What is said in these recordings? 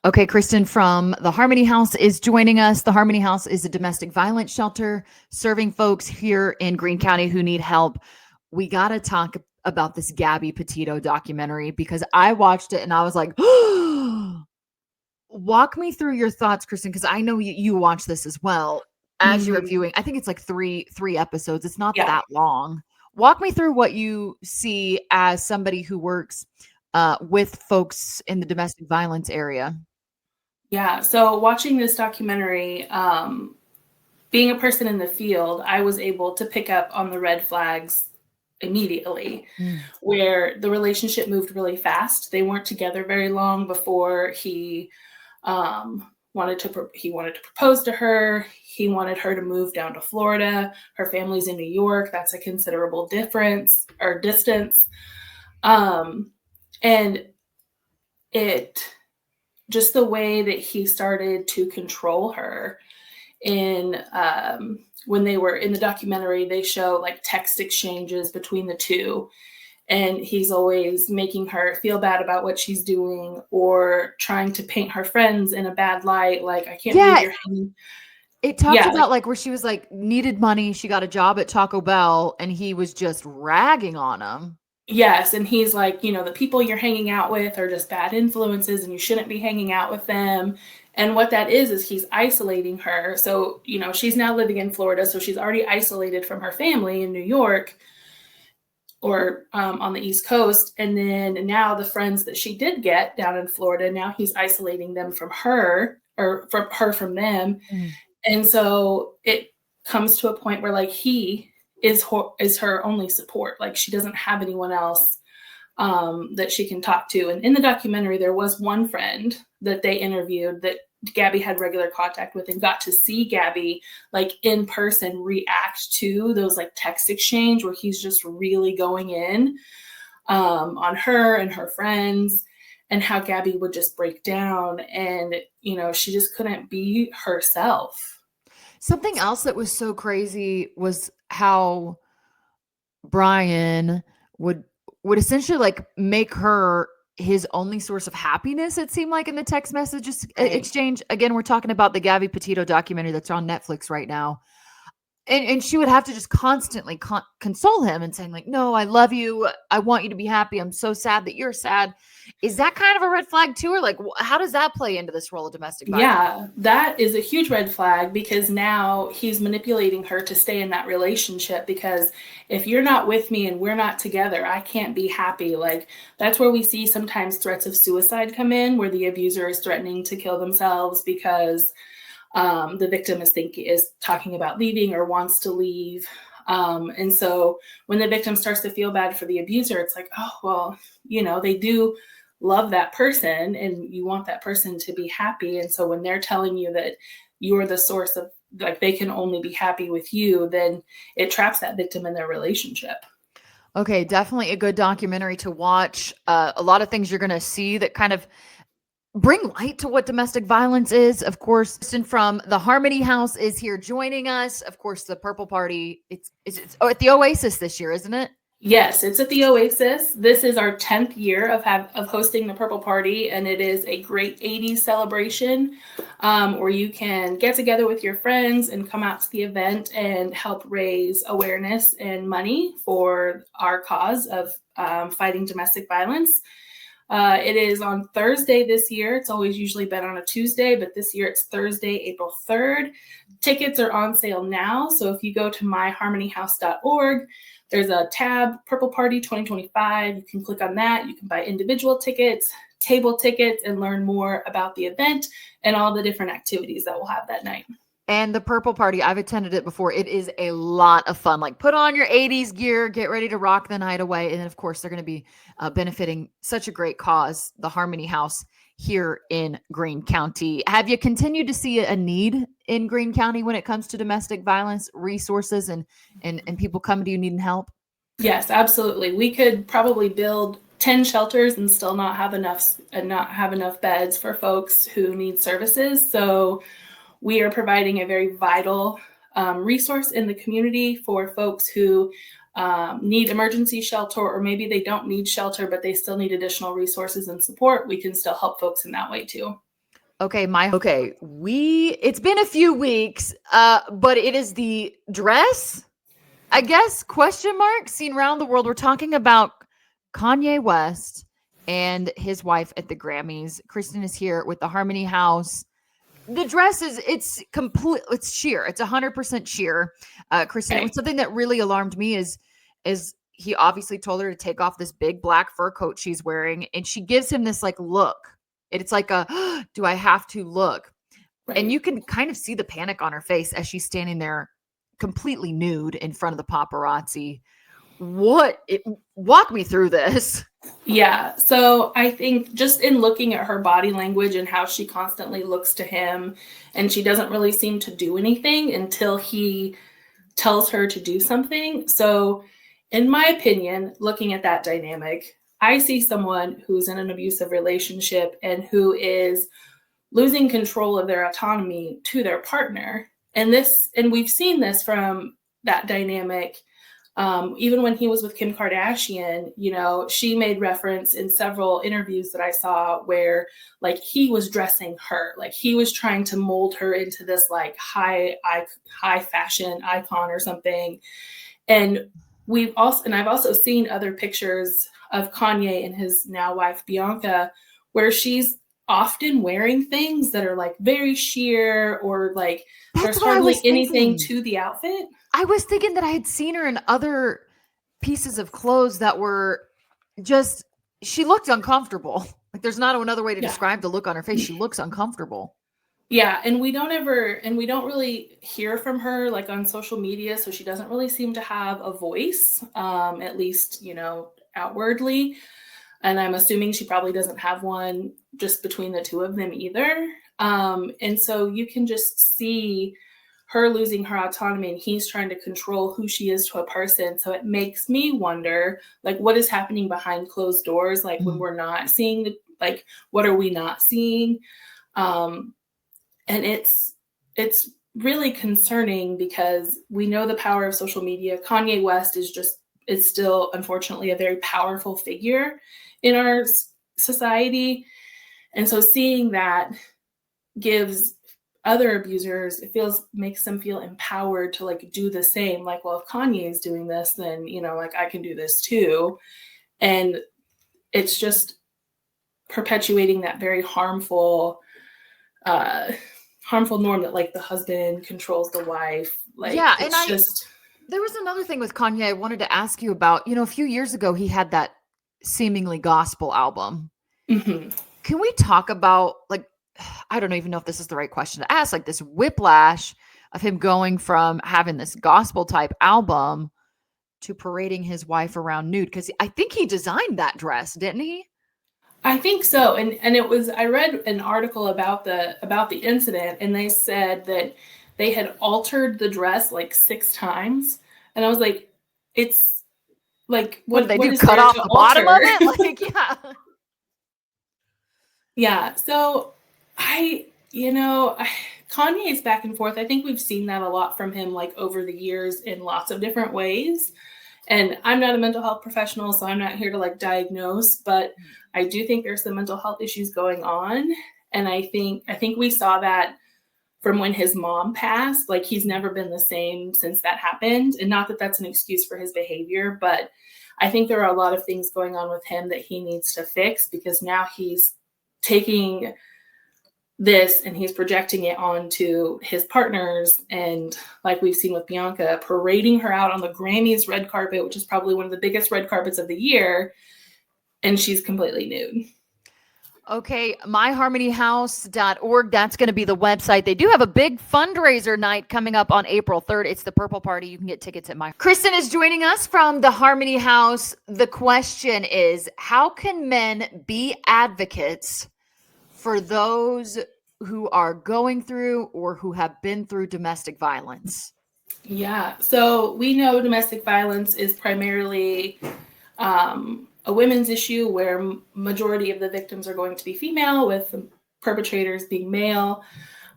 Okay, Kristen from the Harmony House is joining us. The Harmony House is a domestic violence shelter serving folks here in Greene County who need help. We got to talk about this Gabby Petito documentary because I watched it and I was like, walk me through your thoughts, Kristen, because I know you watch this as well as you're Mhm. viewing. I think it's like three episodes. It's not Yeah. that long. Walk me through what you see as somebody who works with folks in the domestic violence area. Yeah. So watching this documentary, being a person in the field, I was able to pick up on the red flags immediately, Mm. where the relationship moved really fast. They weren't together very long before he wanted to propose to her. He wanted her to move down to Florida. Her family's in New York. That's a considerable difference or distance. Um, and it just the way that he started to control her in when they were in the documentary, they show like text exchanges between the two, and he's always making her feel bad about what she's doing or trying to paint her friends in a bad light, like I can't believe Yeah, you're hanging. it talks Yeah, like, about like where she was like needed money, she got a job at Taco Bell, and he was just ragging on him. yes, and he's like, the people you're hanging out with are just bad influences and you shouldn't be hanging out with them. And what that is he's isolating her. So, she's now living in Florida, so she's already isolated from her family in New York or on the East Coast. And then now the friends that she did get down in Florida, now he's isolating them from her or from her from them. Mm. And so it comes to a point where like he is her only support. Like she doesn't have anyone else that she can talk to. And in the documentary, there was one friend that they interviewed that Gabby had regular contact with and got to see Gabby like in person react to those like text exchange where he's just really going in on her and her friends, and how Gabby would just break down and she just couldn't be herself. Something else that was so crazy was how Brian would essentially like make her his only source of happiness, it seemed like in the text messages Right. exchange. Again, we're talking about the Gabby Petito documentary that's on Netflix right now. And she would have to just constantly console him and saying like, no, I love you, I want you to be happy, I'm so sad that you're sad. Is that kind of a red flag too, or like how does that play into this role of domestic violence? Yeah, that is a huge red flag because now he's manipulating her to stay in that relationship because if you're not with me and we're not together, I can't be happy. Like that's where we see sometimes threats of suicide come in, where the abuser is threatening to kill themselves because the victim is talking about leaving or wants to leave. And so when the victim starts to feel bad for the abuser, it's like, oh, well, they do love that person and you want that person to be happy. And so when they're telling you that you're the source of, like, they can only be happy with you, then it traps that victim in their relationship. Okay, definitely a good documentary to watch. A lot of things you're going to see that kind of bring light to what domestic violence is. Of course, Kristen from the Harmony House is here joining us. Of course, the Purple Party. It's at the Oasis this year, isn't it? Yes, it's at the Oasis. This is our 10th year of hosting the Purple Party, and it is a great 80s celebration where you can get together with your friends and come out to the event and help raise awareness and money for our cause of fighting domestic violence. It is on Thursday this year. It's always usually been on a Tuesday, but this year it's Thursday, April 3rd. Tickets are on sale now. So if you go to myharmonyhouse.org, there's a tab, Purple Party 2025. You can click on that. You can buy individual tickets, table tickets, and learn more about the event and all the different activities that we'll have that night. And the Purple Party, I've attended it before. It is a lot of fun. Like, put on your 80s gear, get ready to rock the night away. And then, of course, they're going to be benefiting such a great cause, the Harmony House here in Greene County. Have you continued to see a need in Greene County when it comes to domestic violence resources and people coming to you needing help? Yes, absolutely. We could probably build 10 shelters and still not have enough beds for folks who need services. So we are providing a very vital resource in the community for folks who need emergency shelter, or maybe they don't need shelter, but they still need additional resources and support. We can still help folks in that way too. Okay, it's been a few weeks, but it is the dress, I guess, question mark, seen around the world. We're talking about Kanye West and his wife at the Grammys. Kristen is here with the Harmony House. The dress it's complete, it's sheer. It's 100% sheer. Kristen, it was Right. something that really alarmed me is he obviously told her to take off this big black fur coat she's wearing, and she gives him this like look. It's like a do I have to look? And Right. you can kind of see the panic on her face as she's standing there completely nude in front of the paparazzi. Walk me through this. Yeah. So I think just in looking at her body language and how she constantly looks to him, and she doesn't really seem to do anything until he tells her to do something. So, in my opinion, looking at that dynamic, I see someone who's in an abusive relationship and who is losing control of their autonomy to their partner. And we've seen this from that dynamic. Even when he was with Kim Kardashian, she made reference in several interviews that I saw where like he was dressing her, like he was trying to mold her into this like high fashion icon or something. And I've also seen other pictures of Kanye and his now wife Bianca, where she's often wearing things that are like very sheer, or like That's there's what I hardly was anything thinking. to the outfit. I was thinking that I had seen her in other pieces of clothes that were just she looked uncomfortable. Like there's not another way to Yeah. describe the look on her face. She looks uncomfortable. Yeah, and we don't really hear from her like on social media, so she doesn't really seem to have a voice, at least, outwardly. And I'm assuming she probably doesn't have one just between the two of them either. And so you can just see her losing her autonomy, and he's trying to control who she is to a person. So it makes me wonder, like, what is happening behind closed doors? Like when we're not seeing, like, what are we not seeing? Um, and it's really concerning because we know the power of social media. Kanye West is still unfortunately a very powerful figure in our society, and so seeing that gives other abusers, makes them feel empowered to like do the same. Like, well, if Kanye is doing this, then like I can do this too. And it's just perpetuating that very harmful norm that like the husband controls the wife. Like Yeah, and it's just there was another thing with Kanye I wanted to ask you about. A few years ago he had that seemingly gospel album. mhm. Can we talk about like I don't even know if this is the right question to ask, like this whiplash of him going from having this gospel type album to parading his wife around nude, because I think he designed that dress, didn't he? I think so. And it was, I read an article about the incident, and they said that they had altered the dress like 6 times. And I was like, it's like What did they what do? is Cut there off to the bottom of alter? it? Like, yeah. Yeah. So Kanye's back and forth. I think we've seen that a lot from him like over the years in lots of different ways. And I'm not a mental health professional, so I'm not here to like diagnose, but I do think there's some mental health issues going on. And I think we saw that from when his mom passed. Like he's never been the same since that happened. And not that that's an excuse for his behavior, but I think there are a lot of things going on with him that he needs to fix, because now he's taking this and he's projecting it onto his partners, and like we've seen with Bianca, parading her out on the Grammys red carpet, which is probably one of the biggest red carpets of the year, and she's completely nude. Okay, myharmonyhouse.org. That's going to be the website. They do have a big fundraiser night coming up on April 3rd. It's the Purple Party. You can get tickets at my. Kristen is joining us from the Harmony House. The question is, how can men be advocates for those who are going through or who have been through domestic violence? Yeah, so we know domestic violence is primarily a women's issue, where majority of the victims are going to be female, with the perpetrators being male.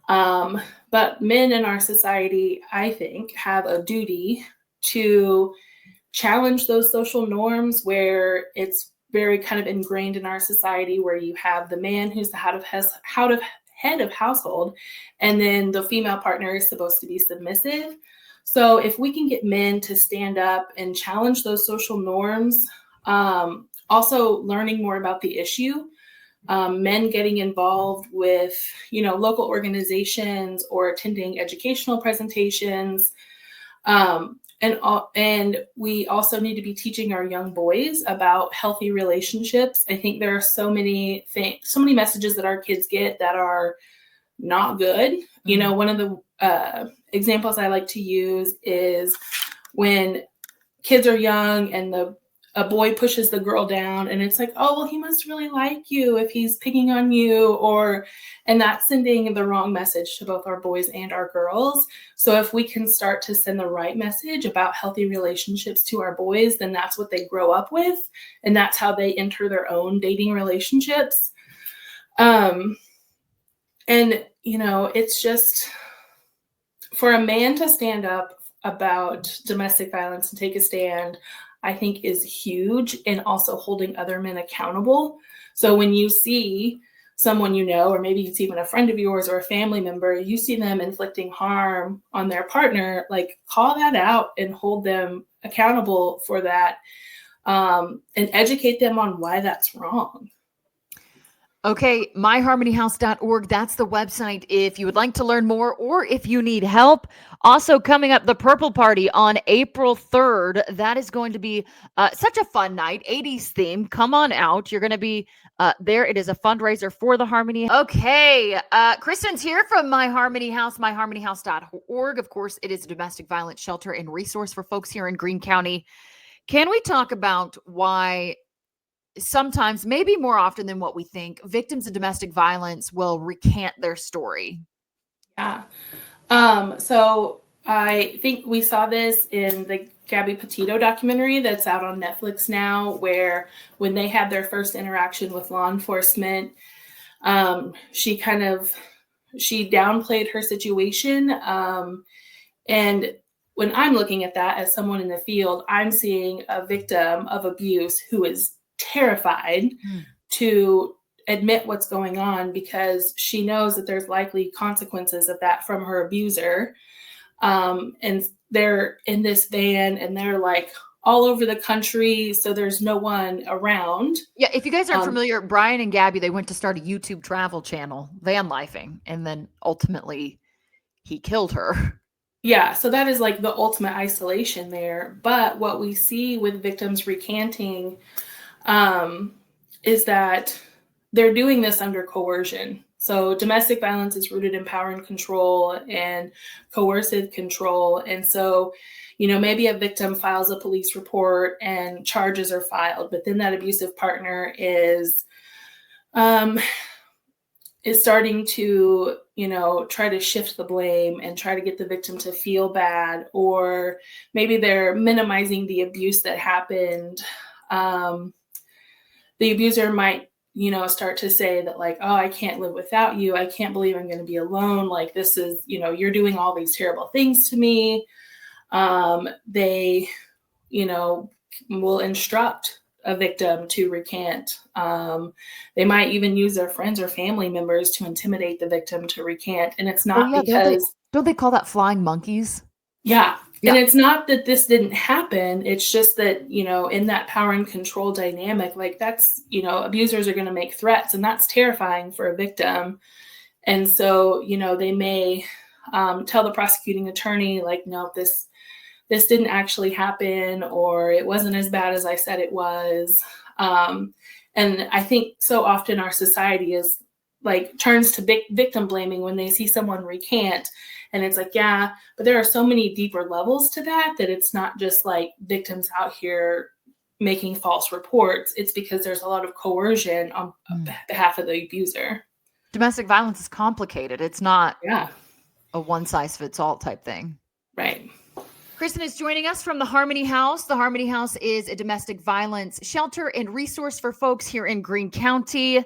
But men in our society, I think, have a duty to challenge those social norms where it's very kind of ingrained in our society, where you have the man who's the head of head of household, and then the female partner is supposed to be submissive. So if we can get men to stand up and challenge those social norms, also learning more about the issue, men getting involved with, local organizations or attending educational presentations. And we also need to be teaching our young boys about healthy relationships. I think there are so many messages that our kids get that are not good. Mm-hmm. One of the examples I like to use is when kids are young and a boy pushes the girl down, and it's like, oh, well, he must really like you if he's picking on you, and that's sending the wrong message to both our boys and our girls. So if we can start to send the right message about healthy relationships to our boys, then that's what they grow up with, and that's how they enter their own dating relationships. And it's just, for a man to stand up about domestic violence and take a stand, I think is huge, and also holding other men accountable. So when you see someone or maybe it's even a friend of yours or a family member, you see them inflicting harm on their partner, like, call that out and hold them accountable for that, and educate them on why that's wrong. Okay, myharmonyhouse.org. That's the website if you would like to learn more or if you need help. Also, coming up, the Purple Party on April 3rd. That is going to be such a fun night, 80s theme. Come on out. You're going to be there. It is a fundraiser for the Harmony. Okay, Kristen's here from My Harmony House, myharmonyhouse.org. Of course, it is a domestic violence shelter and resource for folks here in Greene County. Can we talk about why sometimes, maybe more often than what we think, victims of domestic violence will recant their story? Yeah. So I think we saw this in the Gabby Petito documentary that's out on Netflix now, where when they had their first interaction with law enforcement, she downplayed her situation. And when I'm looking at that as someone in the field, I'm seeing a victim of abuse who is terrified to admit what's going on, because she knows that there's likely consequences of that from her abuser. And they're in this van and they're like all over the country, so there's no one around. Yeah, if you guys aren't familiar, Brian and Gabby, they went to start a YouTube travel channel, van lifing, and then ultimately he killed her. Yeah, so that is like the ultimate isolation there. But what we see with victims recanting is that they're doing this under coercion. So domestic violence is rooted in power and control and coercive control. And so, maybe a victim files a police report and charges are filed, but then that abusive partner is starting to, try to shift the blame and try to get the victim to feel bad, or maybe they're minimizing the abuse that happened. The abuser might, start to say that, like, oh, I can't live without you. I can't believe I'm going to be alone. Like, this is, you're doing all these terrible things to me. They, will instruct a victim to recant. They might even use their friends or family members to intimidate the victim to recant. And it's not because... Don't they call that flying monkeys? Yeah. And it's not that this didn't happen. It's just that, in that power and control dynamic, like, that's, abusers are going to make threats, and that's terrifying for a victim. And so, they may tell the prosecuting attorney, like, no, this didn't actually happen, or it wasn't as bad as I said it was. And I think so often our society is like turns to victim blaming when they see someone recant. And it's like, yeah, but there are so many deeper levels to that it's not just like victims out here making false reports. It's because there's a lot of coercion on behalf of the abuser. Domestic violence is complicated. It's not a one-size-fits-all type thing. Right. Kristen is joining us from the Harmony House. The Harmony House is a domestic violence shelter and resource for folks here in Greene County.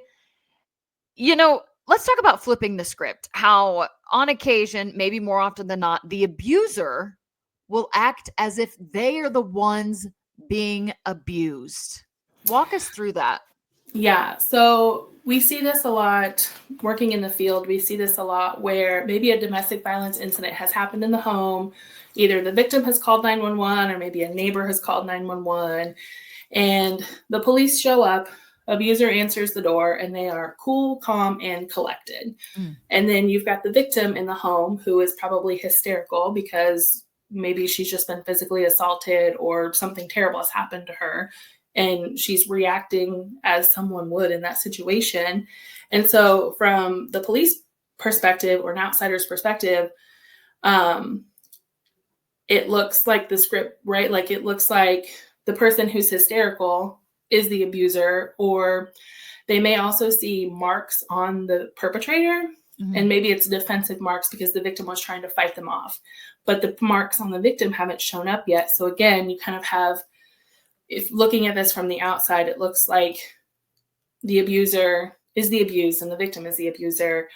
Let's talk about flipping the script. How on occasion, maybe more often than not, the abuser will act as if they are the ones being abused. Walk us through that. Yeah, so we see this a lot working in the field. We see this a lot where maybe a domestic violence incident has happened in the home. Either the victim has called 911 or maybe a neighbor has called 911, and the police show up. Abuser answers the door and they are cool, calm, and collected. Mm. And then you've got the victim in the home who is probably hysterical because maybe she's just been physically assaulted or something terrible has happened to her. And she's reacting as someone would in that situation. And so, from the police perspective or an outsider's perspective, it looks like the script, right? Like it looks like the person who's hysterical is the abuser, or they may also see marks on the perpetrator. Mm-hmm. And maybe it's defensive marks because the victim was trying to fight them off. But the marks on the victim haven't shown up yet. So again, you kind of have, if looking at this from the outside, it looks like the abuser is the abused and the victim is the abuser.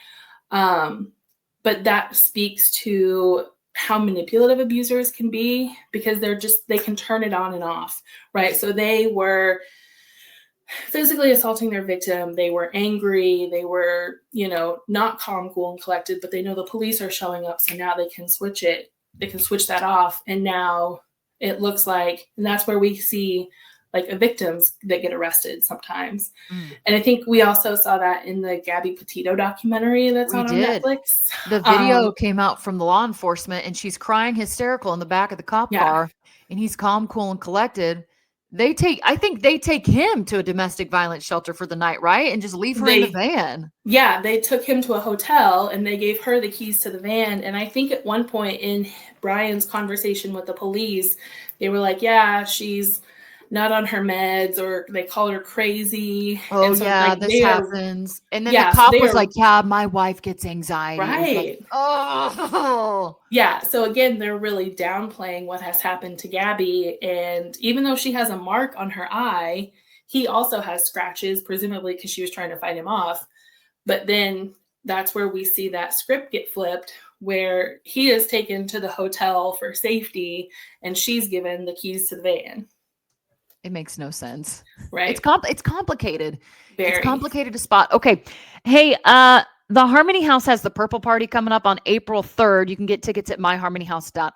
But that speaks to how manipulative abusers can be, because they can turn it on and off, right? So they were physically assaulting their victim. They were angry. They were, not calm, cool, and collected, but they know the police are showing up. So now they can switch it. They can switch that off. And now it looks like, and that's where we see like victims that get arrested sometimes. And I think we also saw that in the Gabby Petito documentary that's on Netflix. The video came out from the law enforcement and she's crying hysterical in the back of the cop car, and he's calm, cool, and collected. I think they take him to a domestic violence shelter for the night, right? And just leave her in the van. Yeah, they took him to a hotel and they gave her the keys to the van. And I think at one point in Brian's conversation with the police, they were like, yeah, she's not on her meds, or they call her crazy. Oh, and so, this happens. And then the cop was like, yeah, my wife gets anxiety. Right. Like, oh. Yeah. So again, they're really downplaying what has happened to Gabby. And even though she has a mark on her eye, he also has scratches, presumably because she was trying to fight him off. But then that's where we see that script get flipped, where he is taken to the hotel for safety and she's given the keys to the van. It makes no sense. Right. It's complicated. Very. It's complicated to spot. Okay. Hey, the Harmony House has the Purple Party coming up on April 3rd. You can get tickets at myharmonyhouse.org.